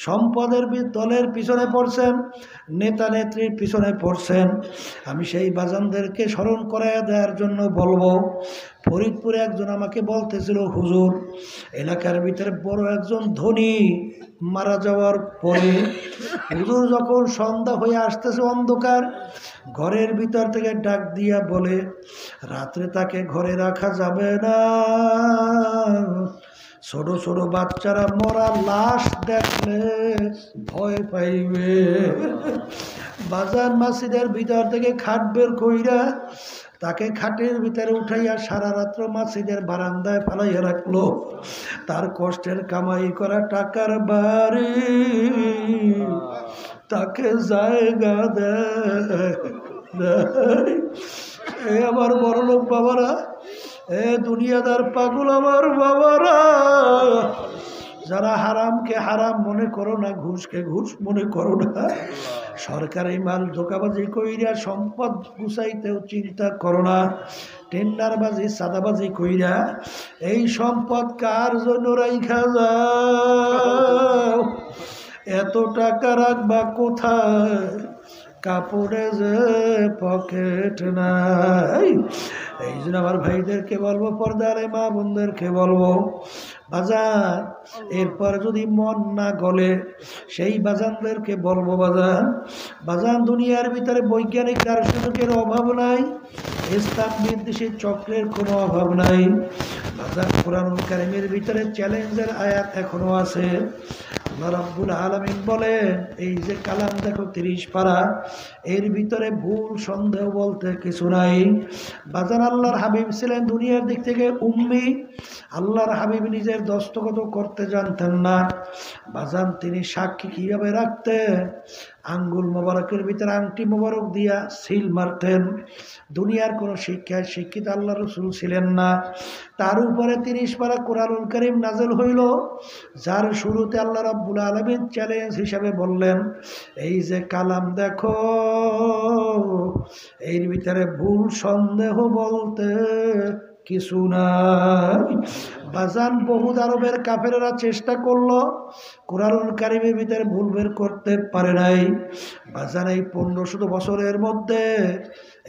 সম্পদের দলের পিছনে পড়ছেন, নেতা নেত্রীর পিছনে পড়ছেন। আমি সেই বাজানদেরকে স্মরণ করাইয়া দেওয়ার জন্য বলবো, ফরিদপুরে একজন আমাকে বলতেছিল, হুজুর এলাকার ভিতরে বড় একজন ধনী মারা যাওয়ার পরে হুজুর যখন সন্ধ্যা হয়ে আসতেছে অন্ধকার, ঘরের ভিতর থেকে ডাক দিয়া বলে, রাত্রে তাকে ঘরে রাখা যাবে না, ছোট ছোট বাচ্চারা মরা লাশ দেখলে ভয় পাইবে। বাজার মসজিদের ভিতর থেকে খাট বের কইরা তাকে খাটের ভিতরে উঠাইয়া সারা রাত্র মসজিদের বারান্দায় ফালাইয়া রাখলো। তার কষ্টের কামাই করা টাকার বাড়ি তাকে জায়গা দেয়। এ আমার বড়লোক বাবারা, এ দুনিয়াদার পাগল আমার বাবারা, যারা হারামকে হারাম মনে করো না, ঘুষকে ঘুষ মনে করো না, সরকারি মাল ধোকাবাজি কইরা সম্পদ গুছাইতেও চিন্তা করো না, টেন্ডারবাজি সাদাবাজি কইরা এই সম্পদ কার জন্য রাইখা যাও? এত টাকা রাখবা কোথায়? কাপড়ে যে পকেট নাই। এই জন্য আমার ভাইদেরকে বলবো, পর্দার মা বোনদেরকে বলবো, বাজান এরপর যদি মন না গলে সেই বাজানদেরকে বলবো, বাজান বাজান দুনিয়ার ভিতরে বৈজ্ঞানিক দার্শনিকের অভাব নাই, ইসলাম বিদ্বেষী চক্রের কোনো অভাব নাই। বাজান কোরআনুল কারীমের ভিতরে চ্যালেঞ্জের আয়াত এখনো আছে। আল্লাহ রাব্বুল আলামিন বলেন, এই যে কালাম দেখো 30 পারা, এর ভিতরে ভুল সন্দেহ বলতে কিছু নাই। বাজান আল্লাহর হাবিব ছিলেন দুনিয়ার দিক থেকে উম্মি। আল্লাহর হাবিব নিজের দস্তখত করতে জানতেন না। বাজান তিনি সাক্ষী কিভাবে রাখতেন? আঙ্গুল মোবারকের ভিতরে আংটি মোবারক দিয়া সিল মারতেন। দুনিয়ার কোনো শিক্ষায় শিক্ষিত আল্লাহ রসুল ছিলেন না। তার উপরে 30 পারা কোরআনুল কারীম নাযিল হইল, যার শুরুতে আল্লাহ রাব্বুল আলামিন চ্যালেঞ্জ হিসাবে বললেন, এই যে কালাম দেখো, এর ভিতরে ভুল সন্দেহ বলতে কিছু নাই। বাজান বহুত আরবের কাফেরেরা চেষ্টা করলো, কোরআনুল কারীমের ভিতরে ভুল বের করতে পারে নাই। বাজান এই 1500 বছরের মধ্যে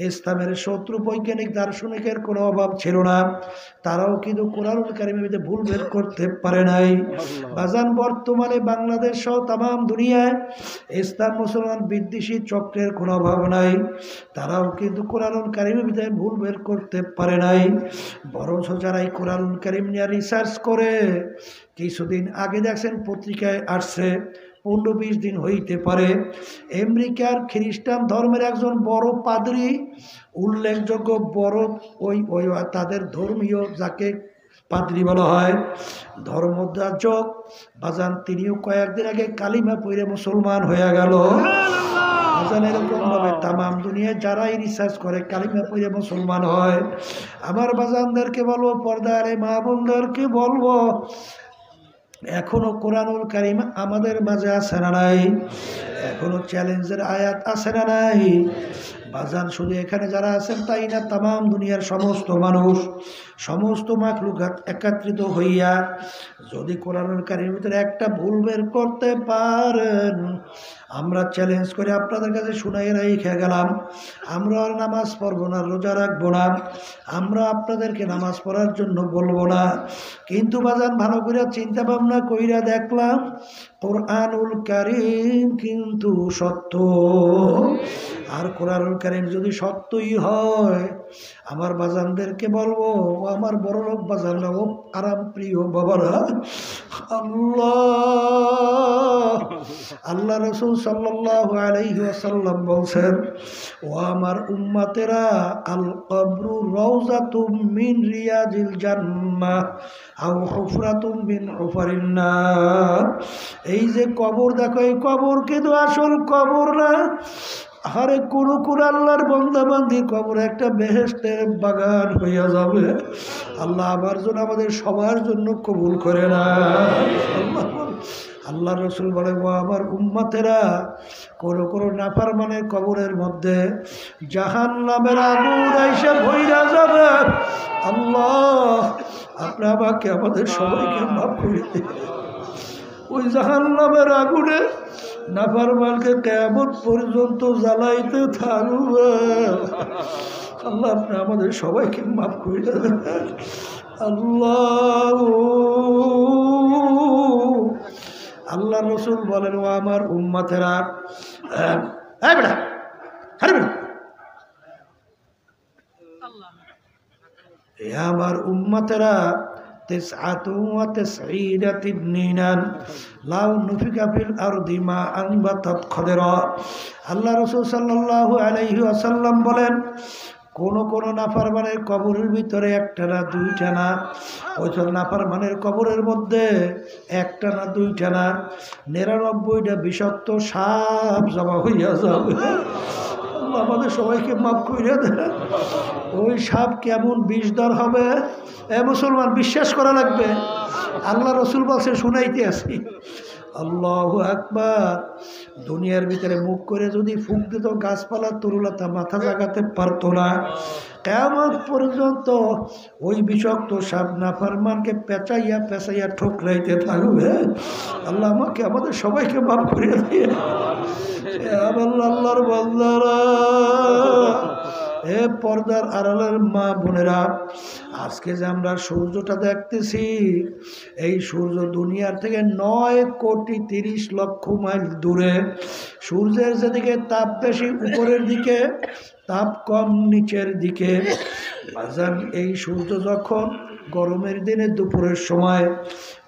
ইসলামের শত্রু বৈজ্ঞানিক দার্শনিকের কোনো অভাব ছিল না, তারাও কিন্তু কোরআনুল কারীমের ভিতরে ভুল বের করতে পারে নাই। বাজান বর্তমানে বাংলাদেশ সহ তামাম দুনিয়ায় ইসলাম মুসলমান বিদ্বেষী চক্রের কোনো অভাব নাই, তারাও কিন্তু কোরআনুল কারীমের ভিতরে ভুল বের করতে পারে নাই। বরঞ্চ যারা এই কোরআনুল কারীম নিয়ে রিসার্চ করে, কিছুদিন আগে দেখছেন পত্রিকায় আসছে, 15-20 দিন হইতে পারে, আমেরিকার খ্রিস্টান ধর্মের একজন বড় পাদ্রী, উল্লেখযোগ্য বড় ওই ওই তাদের ধর্মীয় যাকে পাদ্রী বলা হয়, ধর্মযাজক বাজান, তিনিও কয়েকদিন আগে কালিমা পড়ে মুসলমান হয়ে গেল। বাজান এরকম ভাবে তামাম দুনিয়ায় যারাই রিসার্চ করে কালিমা পড়ে মুসলমান হয়। আমার বাজানদেরকে বলবো, পর্দার মা বোনদেরকে বলবো, এখনো কোরআনুল কারীম আমাদের মাঝে আছে না নাই? এখনো চ্যালেঞ্জের আয়াত আছে না নাই? বাজান শুধু এখানে যারা আছেন তাই না, তামাম দুনিয়ার সমস্ত মানুষ, সমস্ত মাখলুকাত একত্রিত হইয়া যদি কোরআনুল কারীমের ভিতরে একটা ভুল বের করতে পারেন, আমরা চ্যালেঞ্জ করে আপনাদের কাছে শুনাই রেখে গেলাম, আমরা আর নামাজ পড়বো না, রোজা রাখবো না, আমরা আপনাদেরকে নামাজ পড়ার জন্য বলবো না। কিন্তু বাজান ভালো করে চিন্তা ভাবনা কইরা দেখলাম, কোরআনুল কারীম কিন্তু সত্য। আর কোরআনুল কারীম যদি সত্যই হয়, আমার বাজানদেরকে বলবো, ও আমার বড় লোক বাজানরা, ও আরাম প্রিয় বাবারা, আল্লাহ রাসূল সাল্লাল্লাহু আলাইহি ওয়াসাল্লাম বলছেন, ও আমার উম্মতেরা, আল কবরু রাউযাতুম মিন রিয়াজিল জান্নাহ আও হুফরাতুম মিন হুফারিন নার। এই যে কবর দেখো, এই কবর কিন্তু আসল কবর না। আরে কোনো আল্লাহর বান্দা বান্দির কবর একটা বেহেশতের বাগান হইয়া যাবে। আল্লাহ আমার জন্য, আমাদের সবার জন্য কবুল করে না। আল্লাহ রসুল বলে, ও আমার উম্মতেরা, কোনো নাফরমানের কবরের মধ্যে জাহান্নামের আগুন আইসা ভইরা যাবে। আল্লাহ আপনি আমাকে, আমাদের সবাইকে মাফ করে দিন। ওই জাহান্নামের আগুনে নাফরমানকে কিয়ামত পর্যন্ত জ্বালাইতে থাকবে। আল্লাহ আপনি আমাদের সবাইকে মাফ করে দেন। আল্লাহ রসুল বলেন, ও আমার উম্মতেরা, আমার উম্মতেরা, আল্লাহ রসুল সাল্লাল্লাহু আলাইহি ওয়াসাল্লাম বলেন, কোন কোন নাফরমানের কবরের ভিতরে একটা না দুইটা না, ওই সব নাফরমানের কবরের মধ্যে একটা না দুইটা না 99টা বিষাক্ত সাপ জমা হইয়া যাবে। আমাদের সবাইকে মাফ কইরা দেন। ওই সাপ কেমন বিষধর হবে এ মুসলমান বিশ্বাস করা লাগবে। আল্লাহ রসুল বলছে, শুনাইতে আসি। আল্লাহু আকবার। দুনিয়ার ভিতরে মুখ করে যদি ফুঁক দিত গাছপালা তরুলতা মাথা জাগাতে পারতো না। কিয়ামত পর্যন্ত ওই বিষাক্ত সাপ নাফরমানকে পেঁচাইয়া পেঁচাইয়া ঠোকরাইতে থাকবে। আল্লাহ আমাকে আমাদের সবাইকে মাফ করে দিয়ে। আল্লাহর বান্দারা, হে পর্দার আড়ালের মা বোনেরা, আজকে যে আমরা সূর্যটা দেখতেছি, এই সূর্য দুনিয়ার থেকে 9,30,00,000 মাইল দূরে। সূর্যের যেদিকে তাপ বেশি উপরের দিকে, তাপ কম নিচের দিকে। বাজান, এই সূর্য যখন গরমের দিনে দুপুরের সময়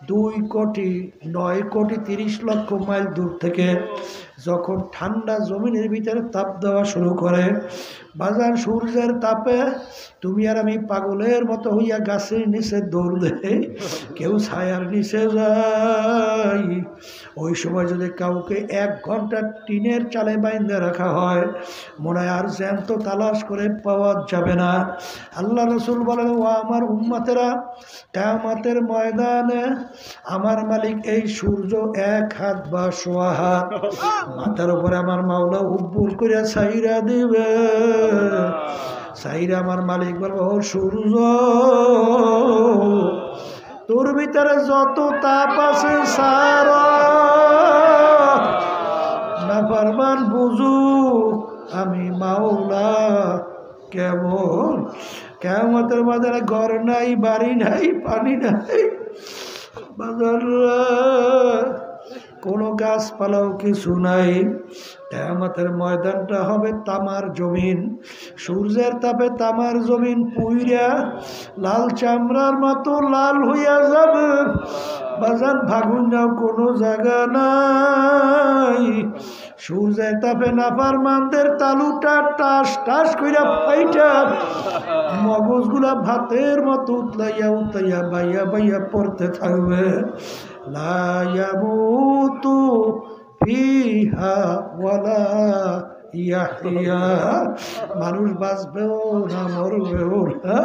2,09,30,00,000 মাইল দূর থেকে যখন ঠান্ডা জমিনের ভিতরে তাপ দেওয়া শুরু করে, বাজার সূর্যের তাপে তুমি আর আমি পাগলের মতো হইয়া গাছের নিচে দৌড় দেয়, কেউ ছায়ার নিচে যায়। ওই সময় যদি কাউকে 1 ঘন্টা টিনের চালে বাইন্ধে রাখা হয়, মনে হয় আর জ্যান্ত তালাশ করে পাওয়া যাবে না। আল্লাহ রসুল বলেন, ও আমার উম্মতেরা, কিয়ামতের ময়দানে আমার মালিক এই সূর্য 1 হাত বা 1.25 হাত মাথার উপরে আমার মাওলা উব্বুর করে ছাইরা দিবে। ছাইরা আমার মালিক বলবে, ও সূর্য, তোর ভিতরে যত তাপ আছে সারা নাফরমান বুঝু আমি মাওলা কেমন। কিয়ামতের ময়দানে ঘর নাই, বাড়ি নাই, পানি নাই, বাজার কোনো গাছপালাও কিছু নাই। কিয়ামতের ময়দানটা হবে তামার জমিন। সূর্যের তাপে তামার জমিন পুইরা লাল চামড়ার মতো লাল হইয়া যাবে। বাজার ভাগুন যাও, কোনো জায়গা নাই। সূর্যের তাপে নাফরমানদের তালুটা টাস টাস কইরা ফাইটা মগজগুলা ভাতের মতো উতলাইয়া উতলাইয়া বাইয়া বাইয়া পড়তে থাকবে। লা ইয়ামুতু ফিহা ওয়ালা ইয়াহইয়া, মানুষ বাঁচবেও না মরবেও না।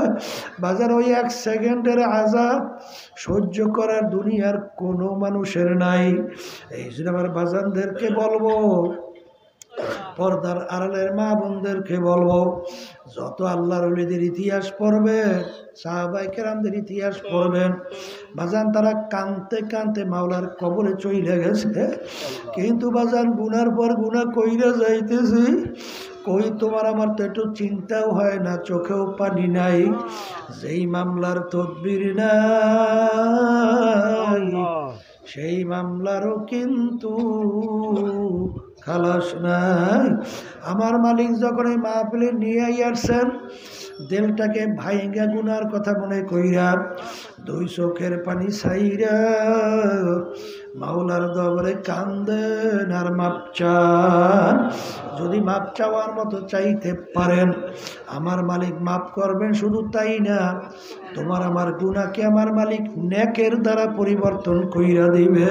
বাজার ওই 1 সেকেন্ডের আযাব সহ্য করার দুনিয়ার কোনো মানুষের নাই। এই জন্য আমার বাজানদেরকে বলবো, পর্দার আড়ালের মা বোনদেরকে বলবো, যত আল্লাহর ওলিদের ইতিহাস পড়বেন, সাহাবায়ে কেরামদের ইতিহাস পড়বেন, বাজান তারা কানতে কানতে মাওলার কবরে চইলে গেছে। কিন্তু বাজান গুনার পর গুনাহ কইরা যাইতেছি, কই তোমার আমার তো একটু চিন্তাও হয় না, চোখেও পানি নাই। যেই মামলার তদবির নাই, সেই মামলারও কিন্তু খালাস নাই। আমার মালিক যখন এই মাহফিলে নিয়ে আসছেন, দিলটাকে ভাইঙ্গা গুনার কথা মনে কইরা 2 চোখের পানি ছাইরা মাওলার দরবারে কান্দেন আর মাপ চান। যদি মাপ চাওয়ার মতো চাইতে পারেন, আমার মালিক মাপ করবেন। শুধু তাই না, তোমার আমার গুনাহকে আমার মালিক নেকের দ্বারা পরিবর্তন কইরা দিবে।